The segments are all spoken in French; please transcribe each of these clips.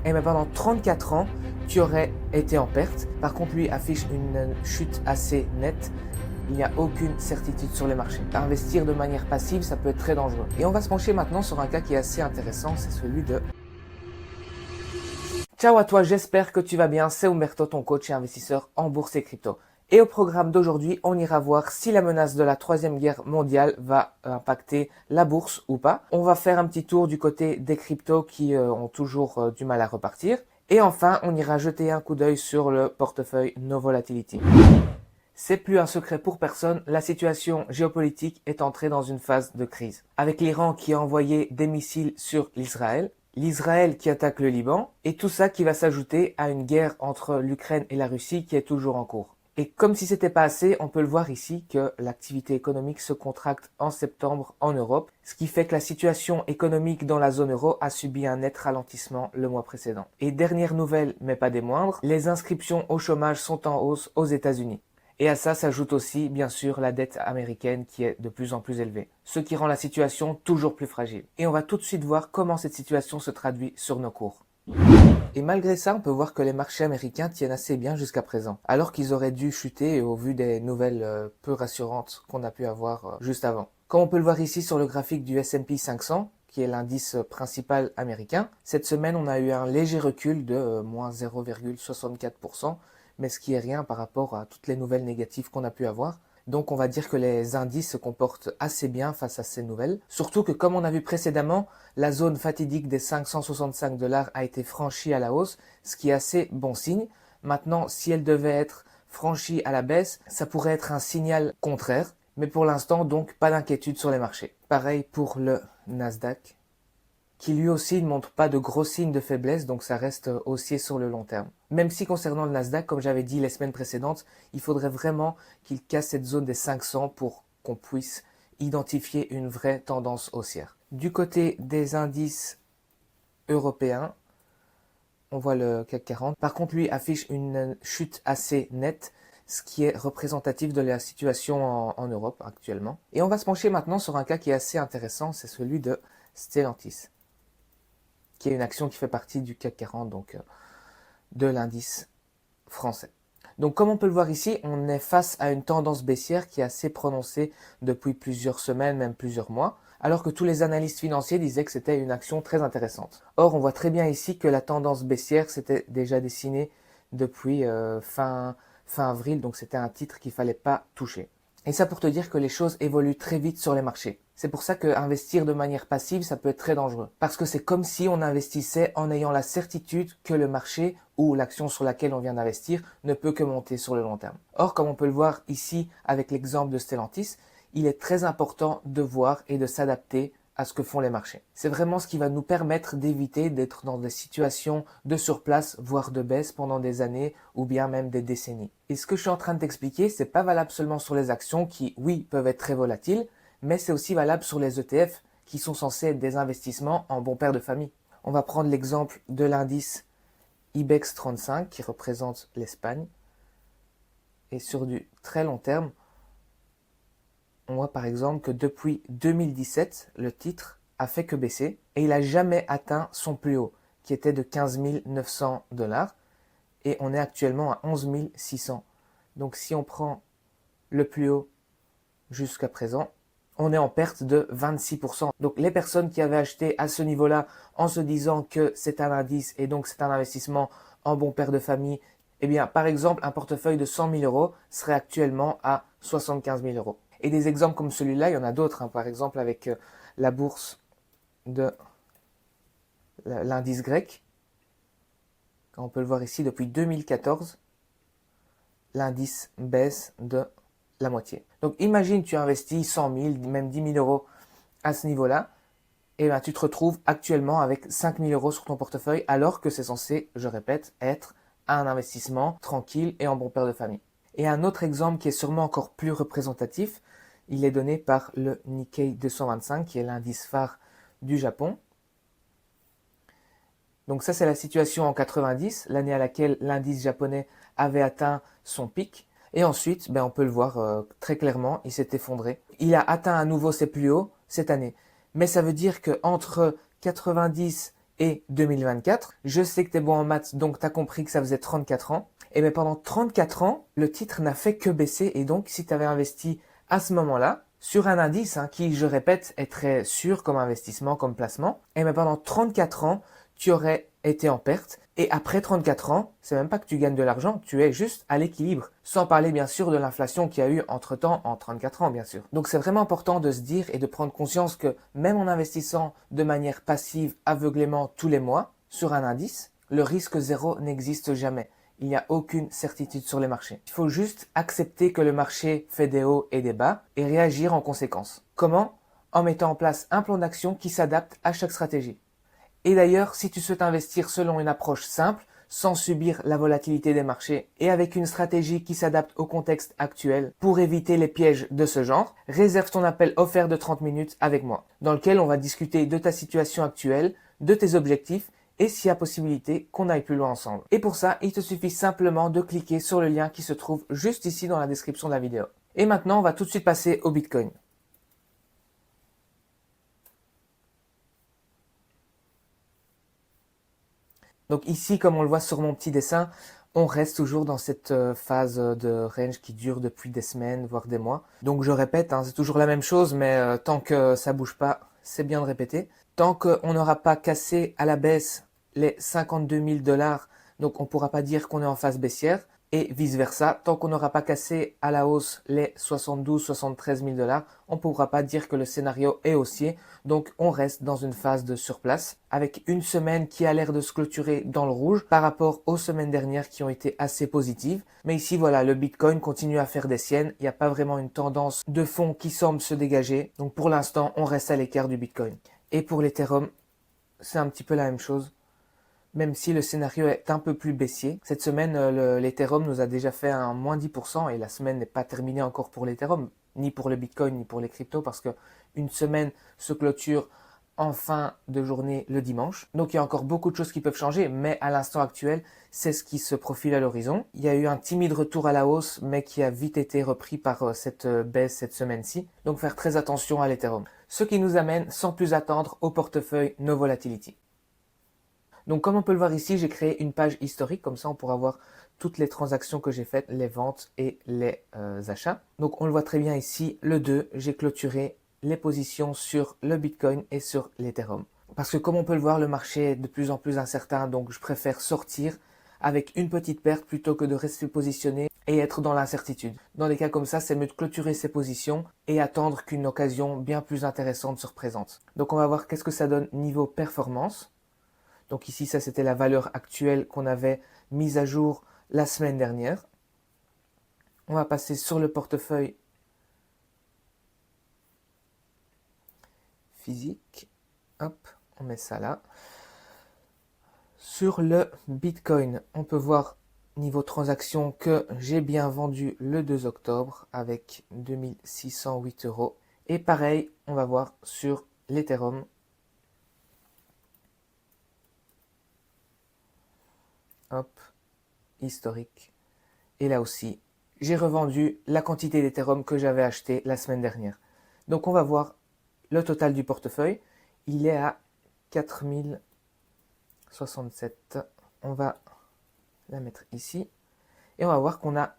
Et bien pendant 34 ans, tu aurais été en perte. Par contre, lui affiche une chute assez nette. Il n'y a aucune certitude sur les marchés. Investir de manière passive, ça peut être très dangereux. Et on va se pencher maintenant sur un cas qui est assez intéressant, c'est celui de... Ciao à toi, j'espère que tu vas bien. C'est Umberto, ton coach et investisseur en bourse et crypto. Et au programme d'aujourd'hui, on ira voir si la menace de la troisième guerre mondiale va impacter la bourse ou pas. On va faire un petit tour du côté des cryptos qui ont toujours du mal à repartir. Et enfin, on ira jeter un coup d'œil sur le portefeuille No Volatility. C'est plus un secret pour personne, la situation géopolitique est entrée dans une phase de crise. Avec l'Iran qui a envoyé des missiles sur l'Israël, l'Israël qui attaque le Liban, et tout ça qui va s'ajouter à une guerre entre l'Ukraine et la Russie qui est toujours en cours. Et comme si c'était pas assez, on peut le voir ici que l'activité économique se contracte en septembre en Europe, ce qui fait que la situation économique dans la zone euro a subi un net ralentissement le mois précédent. Et dernière nouvelle, mais pas des moindres, les inscriptions au chômage sont en hausse aux États-Unis. Et à ça s'ajoute aussi, bien sûr, la dette américaine qui est de plus en plus élevée, ce qui rend la situation toujours plus fragile. Et on va tout de suite voir comment cette situation se traduit sur nos cours. Et malgré ça, on peut voir que les marchés américains tiennent assez bien jusqu'à présent, alors qu'ils auraient dû chuter au vu des nouvelles peu rassurantes qu'on a pu avoir juste avant. Comme on peut le voir ici sur le graphique du S&P 500, qui est l'indice principal américain, cette semaine on a eu un léger recul de moins 0,64%, mais ce qui est rien par rapport à toutes les nouvelles négatives qu'on a pu avoir. Donc on va dire que les indices se comportent assez bien face à ces nouvelles. Surtout que comme on a vu précédemment, la zone fatidique des 565 $ a été franchie à la hausse, ce qui est assez bon signe. Maintenant, si elle devait être franchie à la baisse, ça pourrait être un signal contraire. Mais pour l'instant, donc, pas d'inquiétude sur les marchés. Pareil pour le Nasdaq, qui lui aussi ne montre pas de gros signes de faiblesse, donc ça reste haussier sur le long terme. Même si concernant le Nasdaq, comme j'avais dit les semaines précédentes, il faudrait vraiment qu'il casse cette zone des 500 pour qu'on puisse identifier une vraie tendance haussière. Du côté des indices européens, on voit le CAC 40. Par contre, lui affiche une chute assez nette, ce qui est représentatif de la situation en Europe actuellement. Et on va se pencher maintenant sur un cas qui est assez intéressant, c'est celui de Stellantis, qui est une action qui fait partie du CAC 40, donc de l'indice français. Donc comme on peut le voir ici, on est face à une tendance baissière qui est assez prononcée depuis plusieurs semaines, même plusieurs mois, alors que tous les analystes financiers disaient que c'était une action très intéressante. Or, on voit très bien ici que la tendance baissière s'était déjà dessinée depuis fin avril, donc c'était un titre qu'il ne fallait pas toucher. Et ça pour te dire que les choses évoluent très vite sur les marchés. C'est pour ça que investir de manière passive, ça peut être très dangereux. Parce que c'est comme si on investissait en ayant la certitude que le marché ou l'action sur laquelle on vient d'investir ne peut que monter sur le long terme. Or, comme on peut le voir ici avec l'exemple de Stellantis, il est très important de voir et de s'adapter à ce que font les marchés. C'est vraiment ce qui va nous permettre d'éviter d'être dans des situations de surplace, voire de baisse pendant des années ou bien même des décennies. Et ce que je suis en train de t'expliquer, c'est pas valable seulement sur les actions qui, oui, peuvent être très volatiles, mais c'est aussi valable sur les ETF qui sont censés être des investissements en bon père de famille. On va prendre l'exemple de l'indice IBEX 35 qui représente l'Espagne. Et sur du très long terme, on voit par exemple que depuis 2017, le titre a fait que baisser et il n'a jamais atteint son plus haut, qui était de 15 900 $, et on est actuellement à 11 600. Donc si on prend le plus haut jusqu'à présent, on est en perte de 26%. Donc les personnes qui avaient acheté à ce niveau-là en se disant que c'est un indice et donc c'est un investissement en bon père de famille, eh bien par exemple un portefeuille de 100 000 € serait actuellement à 75 000 €. Et des exemples comme celui-là, il y en a d'autres, hein. Par exemple avec la bourse de l'indice grec. On peut le voir ici, depuis 2014, l'indice baisse de la moitié. Donc imagine tu investis 100 000, même 10 000 € à ce niveau-là, et bien tu te retrouves actuellement avec 5 000 € sur ton portefeuille, alors que c'est censé, je répète, être un investissement tranquille et en bon père de famille. Et un autre exemple qui est sûrement encore plus représentatif, il est donné par le Nikkei 225, qui est l'indice phare du Japon. Donc ça, c'est la situation en 90, l'année à laquelle l'indice japonais avait atteint son pic. Et ensuite, on peut le voir très clairement, il s'est effondré. Il a atteint à nouveau ses plus hauts cette année. Mais ça veut dire qu'entre 90 et 2024. Je sais que tu es bon en maths, donc tu as compris que ça faisait 34 ans. Et bien pendant 34 ans, le titre n'a fait que baisser. Et donc, si tu avais investi à ce moment-là, sur un indice qui, je répète, est très sûr comme investissement, comme placement, et bien pendant 34 ans, tu aurais été en perte. Et après 34 ans, c'est même pas que tu gagnes de l'argent, tu es juste à l'équilibre. Sans parler bien sûr de l'inflation qu'il y a eu entre-temps en 34 ans, bien sûr. Donc c'est vraiment important de se dire et de prendre conscience que même en investissant de manière passive, aveuglément tous les mois, sur un indice, le risque zéro n'existe jamais. Il n'y a aucune certitude sur les marchés. Il faut juste accepter que le marché fait des hauts et des bas et réagir en conséquence. Comment? En mettant en place un plan d'action qui s'adapte à chaque stratégie. Et d'ailleurs, si tu souhaites investir selon une approche simple, sans subir la volatilité des marchés et avec une stratégie qui s'adapte au contexte actuel pour éviter les pièges de ce genre, réserve ton appel offert de 30 minutes avec moi, dans lequel on va discuter de ta situation actuelle, de tes objectifs et s'il y a possibilité qu'on aille plus loin ensemble. Et pour ça, il te suffit simplement de cliquer sur le lien qui se trouve juste ici dans la description de la vidéo. Et maintenant, on va tout de suite passer au Bitcoin. Donc ici, comme on le voit sur mon petit dessin, on reste toujours dans cette phase de range qui dure depuis des semaines, voire des mois. Donc je répète, c'est toujours la même chose, mais tant que ça bouge pas, c'est bien de répéter. Tant qu'on n'aura pas cassé à la baisse les 52 000 $, donc on ne pourra pas dire qu'on est en phase baissière. Et vice-versa, tant qu'on n'aura pas cassé à la hausse les 72-73 000 $, on ne pourra pas dire que le scénario est haussier. Donc on reste dans une phase de surplace avec une semaine qui a l'air de se clôturer dans le rouge par rapport aux semaines dernières qui ont été assez positives. Mais ici voilà, le Bitcoin continue à faire des siennes. Il n'y a pas vraiment une tendance de fond qui semble se dégager. Donc pour l'instant, on reste à l'écart du Bitcoin. Et pour l'Ethereum, c'est un petit peu la même chose. Même si le scénario est un peu plus baissier. Cette semaine, l'Ethereum nous a déjà fait un moins 10% et la semaine n'est pas terminée encore pour l'Ethereum, ni pour le Bitcoin, ni pour les cryptos, parce que une semaine se clôture en fin de journée le dimanche. Donc il y a encore beaucoup de choses qui peuvent changer, mais à l'instant actuel, c'est ce qui se profile à l'horizon. Il y a eu un timide retour à la hausse, mais qui a vite été repris par cette baisse cette semaine-ci. Donc faire très attention à l'Ethereum. Ce qui nous amène, sans plus attendre, au portefeuille No Volatility. Donc comme on peut le voir ici, j'ai créé une page historique, comme ça on pourra voir toutes les transactions que j'ai faites, les ventes et les achats. Donc on le voit très bien ici, le 2, j'ai clôturé les positions sur le Bitcoin et sur l'Ethereum. Parce que comme on peut le voir, le marché est de plus en plus incertain, donc je préfère sortir avec une petite perte plutôt que de rester positionné et être dans l'incertitude. Dans des cas comme ça, c'est mieux de clôturer ses positions et attendre qu'une occasion bien plus intéressante se représente. Donc on va voir qu'est-ce que ça donne niveau performance. Donc ici, ça c'était la valeur actuelle qu'on avait mise à jour la semaine dernière. On va passer sur le portefeuille physique. Hop, on met ça là. Sur le Bitcoin, on peut voir niveau transaction que j'ai bien vendu le 2 octobre avec 2608 €. Et pareil, on va voir sur l'Ethereum. Hop, historique. Et là aussi, j'ai revendu la quantité d'Ethereum que j'avais acheté la semaine dernière. Donc on va voir le total du portefeuille. Il est à 4067. On va la mettre ici. Et on va voir qu'on a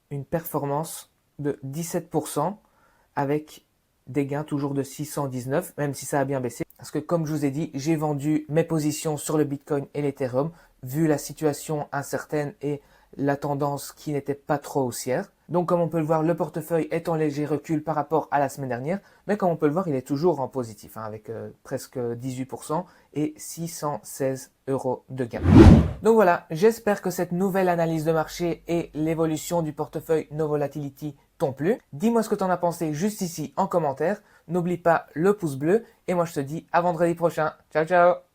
une performance de 17% avec des gains toujours de 619, même si ça a bien baissé. Parce que comme je vous ai dit, j'ai vendu mes positions sur le Bitcoin et l'Ethereum, vu la situation incertaine et la tendance qui n'était pas trop haussière. Donc comme on peut le voir, le portefeuille est en léger recul par rapport à la semaine dernière, mais comme on peut le voir, il est toujours en positif, avec presque 18% et 616 € de gain. Donc voilà, j'espère que cette nouvelle analyse de marché et l'évolution du portefeuille No Volatility t'ont plu. Dis-moi ce que tu en as pensé juste ici en commentaire. N'oublie pas le pouce bleu et moi je te dis à vendredi prochain. Ciao ciao.